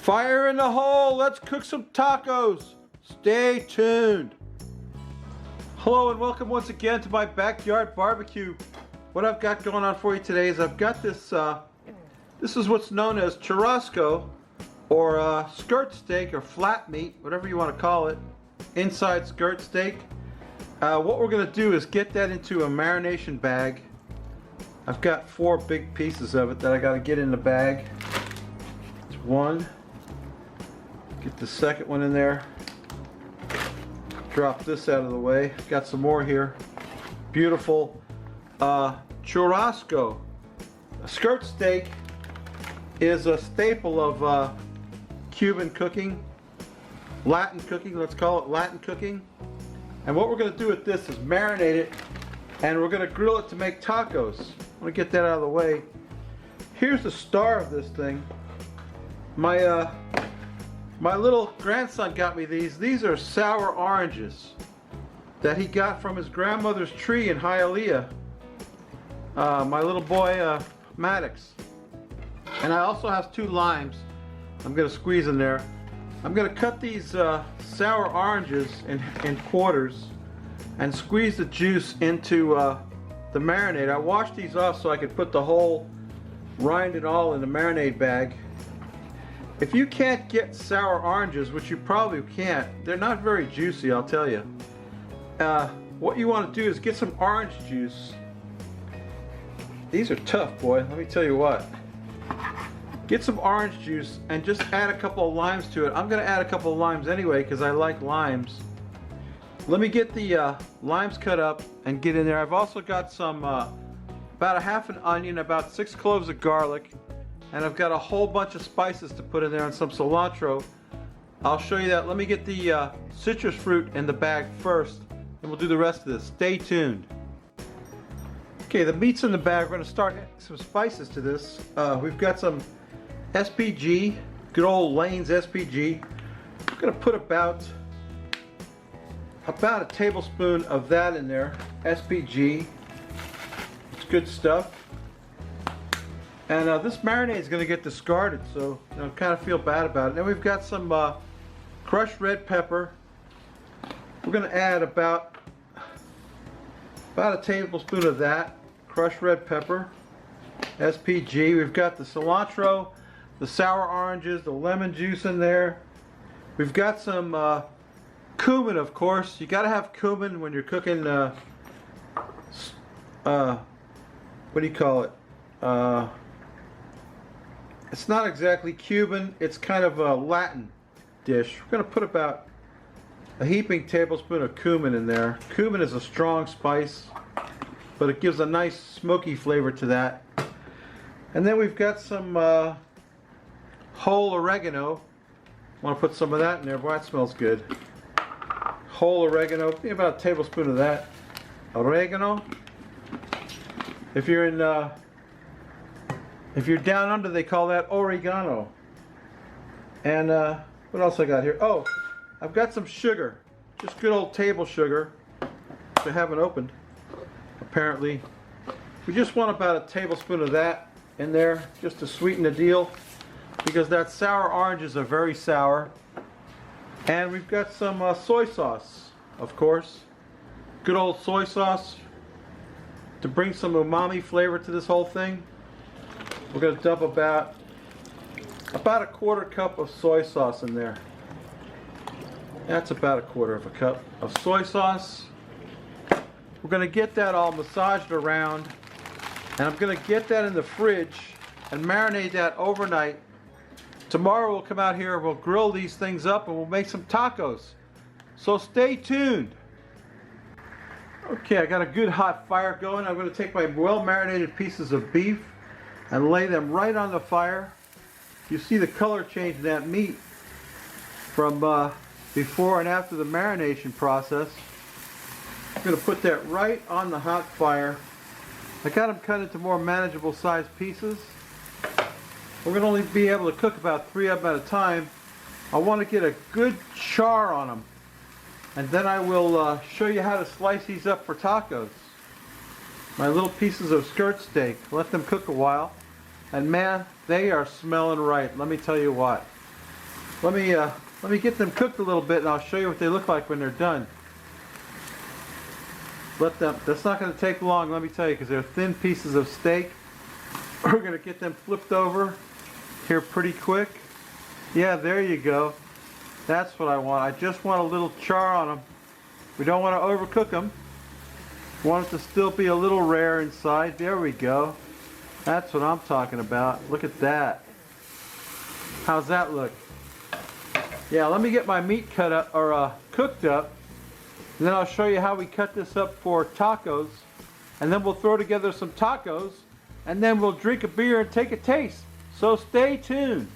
Fire in the hole, let's cook some tacos. Stay tuned. Hello and welcome once again to my backyard barbecue. What I've got going on for you today is I've got this, this is what's known as churrasco, or skirt steak, or flat meat, whatever you want to call it, inside skirt steak. What we're going to do is get that into a marination bag. I've got 4 big pieces of it that I got to get in the bag. It's one. Get the second one in there. Drop this out of the way. Got some more here. Beautiful churrasco. A skirt steak is a staple of Cuban cooking, Latin cooking, let's call it Latin cooking. And what we're going to do with this is marinate it, and we're going to grill it to make tacos. I'm going to get that out of the way. Here's the star of this thing. My little grandson got me these. These are sour oranges that he got from his grandmother's tree in Hialeah. My little boy Maddox. And I also have 2 limes I'm going to squeeze in there. I'm going to cut these sour oranges in quarters and squeeze the juice into the marinade. I washed these off so I could put the whole rind and all in the marinade bag. If you can't get sour oranges, which you probably can't, they're not very juicy, I'll tell you. What you want to do is get some orange juice. These are tough, boy, let me tell you what. Get some orange juice and just add a couple of limes to it. I'm going to add a couple of limes anyway because I like limes. Let me get the limes cut up and get in there. I've also got some, about a half an onion, about 6 cloves of garlic, and I've got a whole bunch of spices to put in there and some cilantro. I'll show you that. Let me get the citrus fruit in the bag first, and we'll do the rest of this. Stay tuned. Okay, the meat's in the bag. We're going to start adding some spices to this. We've got some SPG, good old Lane's SPG. I'm going to put about a tablespoon of that in there. SPG. It's good stuff. And this marinade is going to get discarded, so kind of feel bad about it. Then we've got some crushed red pepper. We're going to add about a tablespoon of that crushed red pepper. SPG. We've got the cilantro, the sour oranges, the lemon juice in there. We've got some cumin, of course. You got to have cumin when you're cooking. What do you call it? It's not exactly Cuban. It's kind of a Latin dish. We're going to put about a heaping tablespoon of cumin in there. Cumin is a strong spice, but it gives a nice smoky flavor to that. And then we've got some whole oregano. I want to put some of that in there. Boy, that smells good. Whole oregano. About a tablespoon of that. Oregano. If you're down under, they call that oregano. And what else I got here? Oh, I've got some sugar. Just good old table sugar, which I haven't opened, apparently. We just want about a tablespoon of that in there, just to sweeten the deal, because that sour oranges are very sour. And we've got some soy sauce, of course. Good old soy sauce to bring some umami flavor to this whole thing. We're going to dump about a 1/4 cup of soy sauce in there. That's about 1/4 cup of soy sauce. We're going to get that all massaged around, and I'm going to get that in the fridge and marinate that overnight. Tomorrow we'll come out here, we'll grill these things up, and we'll make some tacos. So stay tuned. Okay, I got a good hot fire going. I'm going to take my well marinated pieces of beef and lay them right on the fire. You see the color change in that meat from before and after the marination process. I'm going to put that right on the hot fire. I got them cut into more manageable sized pieces. We're going to only be able to cook about 3 of them at a time. I want to get a good char on them, and then I will show you how to slice these up for tacos. My little pieces of skirt steak. Let them cook a while. And man, they are smelling right. Let me tell you what. Let me get them cooked a little bit, and I'll show you what they look like when they're done. That's not going to take long, let me tell you, because they're thin pieces of steak. We're going to get them flipped over here pretty quick. Yeah, there you go. That's what I want. I just want a little char on them. We don't want to overcook them. We want it to still be a little rare inside. There we go. That's what I'm talking about. Look at that. How's that look? Yeah, let me get my meat cut up or cooked up, and then I'll show you how we cut this up for tacos, and then we'll throw together some tacos, and then we'll drink a beer and take a taste. So stay tuned.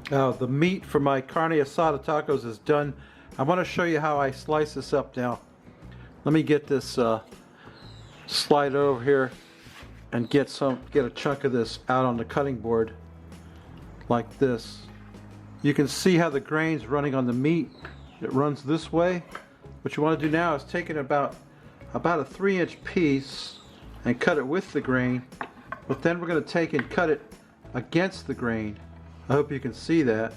Now the meat for my carne asada tacos is done. I want to show you how I slice this up now. Let me get this slide over here and get a chunk of this out on the cutting board like this. You can see how the grain's running on the meat. It runs this way. What you want to do now is take it about a 3-inch piece and cut it with the grain, but then we're going to take and cut it against the grain. I hope you can see that.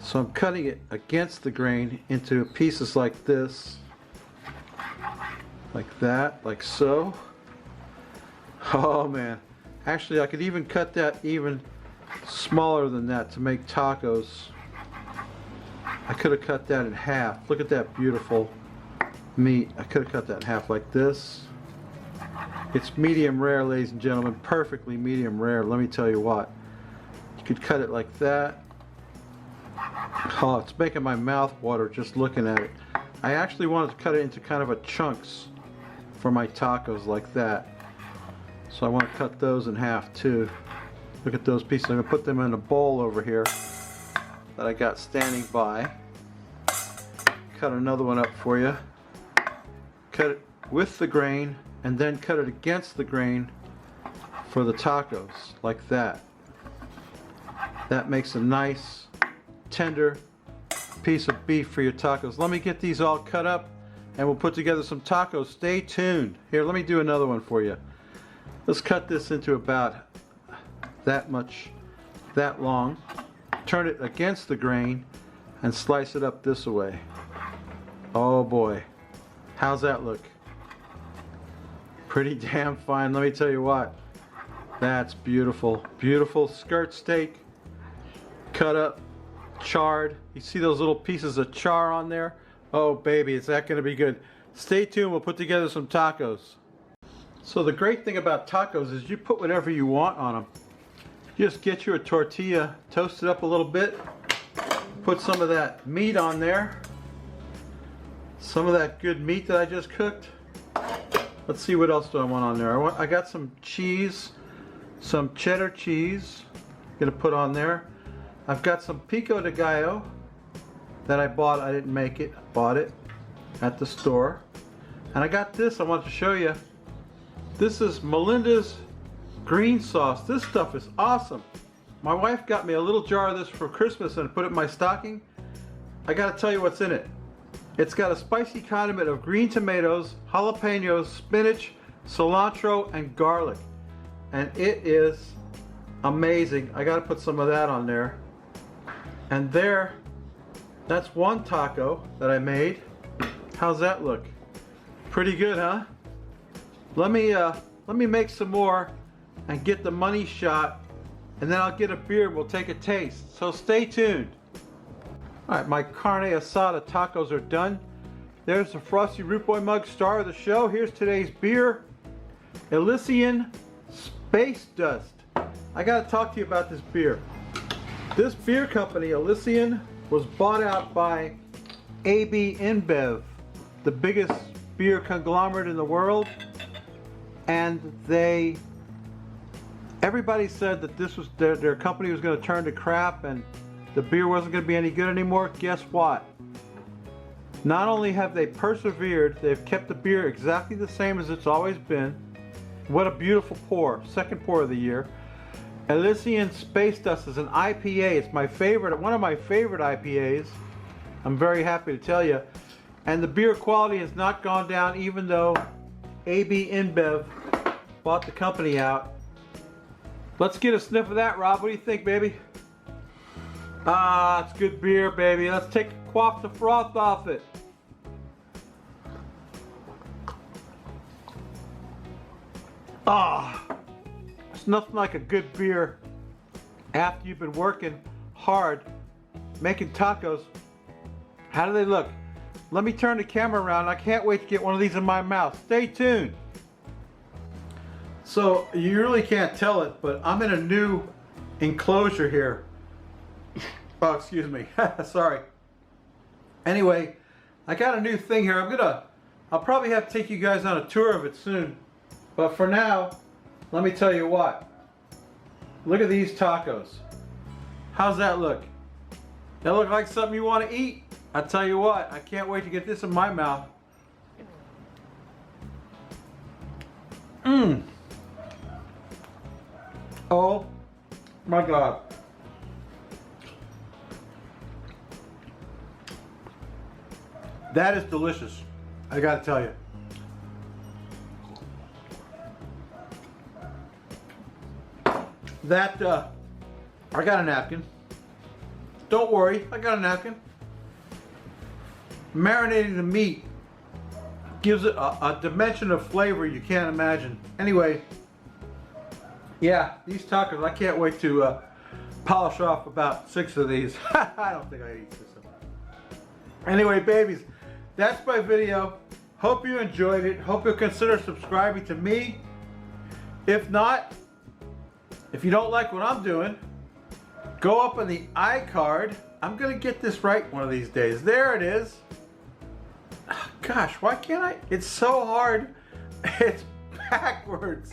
So I'm cutting it against the grain into pieces like this, like that, like so. Oh man, actually I could even cut that even smaller than that to make tacos. I could have cut that in half. Look at that beautiful meat. I could have cut that in half like this. It's medium rare, ladies and gentlemen, perfectly medium rare. Let me tell you what. You could cut it like that. Oh, it's making my mouth water just looking at it. I actually wanted to cut it into kind of a chunks for my tacos like that. So I want to cut those in half too. Look at those pieces. I'm going to put them in a bowl over here that I got standing by. Cut another one up for you. Cut it with the grain and then cut it against the grain for the tacos like that. That makes a nice tender piece of beef for your tacos. Let me get these all cut up and we'll put together some tacos. Stay tuned. Here, let me do another one for you. Let's cut this into about that long. Turn it against the grain and slice it up this way. Oh boy, how's that look? Pretty damn fine, let me tell you what. That's beautiful. Beautiful skirt steak, cut up, charred. You see those little pieces of char on there? Oh baby, is that gonna be good. Stay tuned, we'll put together some tacos. So the great thing about tacos is you put whatever you want on them. Just get you a tortilla, toast it up a little bit, put some of that meat on there, some of that good meat that I just cooked. Let's see, what else do I want on there. I got some cheese, some cheddar cheese, gonna put on there. I've got some pico de gallo that I bought. I didn't make it, I bought it at the store. And I got this I want to show you. This is Melinda's green sauce. This stuff is awesome. My wife got me a little jar of this for Christmas and put it in my stocking. I gotta tell you what's in it. It's got a spicy condiment of green tomatoes, jalapenos, spinach, cilantro, and garlic. And it is amazing. I gotta put some of that on there. And there, that's one taco that I made. How's that look? Pretty good, huh? Let me make some more and get the money shot, and then I'll get a beer and we'll take a taste. So stay tuned. Alright, my carne asada tacos are done. There's the Frosty Root Boy mug, star of the show. Here's today's beer, Elysian Space Dust. I gotta talk to you about this beer. This beer company, Elysian, was bought out by AB InBev, the biggest beer conglomerate in the world. And everybody said that this was their company was going to turn to crap and the beer wasn't going to be any good anymore. Guess what? Not only have they persevered, they've kept the beer exactly the same as it's always been. What a beautiful pour. Second pour of the year. Elysian Space Dust is an IPA. It's my favorite, one of my favorite IPAs. I'm very happy to tell you. And the beer quality has not gone down even though AB InBev bought the company out. Let's get a sniff of that, Rob. What do you think, baby? Ah, it's good beer, baby. Let's quaff the froth off it. Ah, it's nothing like a good beer after you've been working hard making tacos. How do they look? Let me turn the camera around. I can't wait to get one of these in my mouth. Stay tuned. So you really can't tell it, but I'm in a new enclosure here. Oh, excuse me. Sorry. Anyway, I got a new thing here. I'll probably have to take you guys on a tour of it soon. But for now, let me tell you what. Look at these tacos. How's that look? That look like something you want to eat? I tell you what, I can't wait to get this in my mouth. Mmm. Oh my God. That is delicious, I gotta tell you. I got a napkin. Don't worry, I got a napkin. Marinating the meat gives it a dimension of flavor you can't imagine. Anyway, yeah, these tacos, I can't wait to polish off about 6 of these. I don't think I eat 6 of them. Anyway, babies, that's my video. Hope you enjoyed it. Hope you'll consider subscribing to me. If not, if you don't like what I'm doing, go up on the iCard. I'm gonna get this right one of these days. There it is. Oh, gosh, why can't I? It's so hard. It's backwards.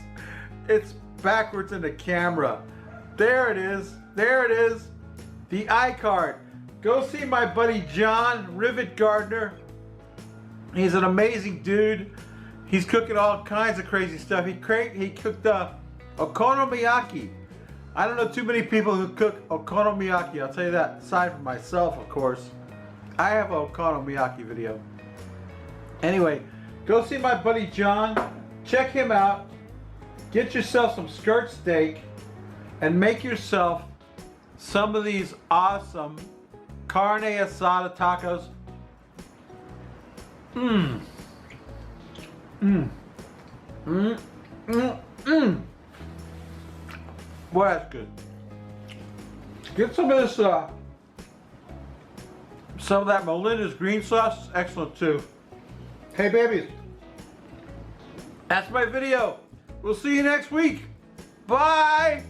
It's backwards in the camera. There it is. There it is. The iCard. Go see my buddy John, Rivet Gardener. He's an amazing dude. He's cooking all kinds of crazy stuff. He cooked okonomiyaki. I don't know too many people who cook okonomiyaki. I'll tell you that. Aside from myself, of course. I have an okonomiyaki video. Anyway, go see my buddy John. Check him out. Get yourself some skirt steak and make yourself some of these awesome carne asada tacos. Mmm. Mmm. Mmm. Mmm. Mmm. Boy, that's good. Get some of this, some of that Melinda's green sauce. It's excellent too. Hey babies, that's my video. We'll see you next week. Bye.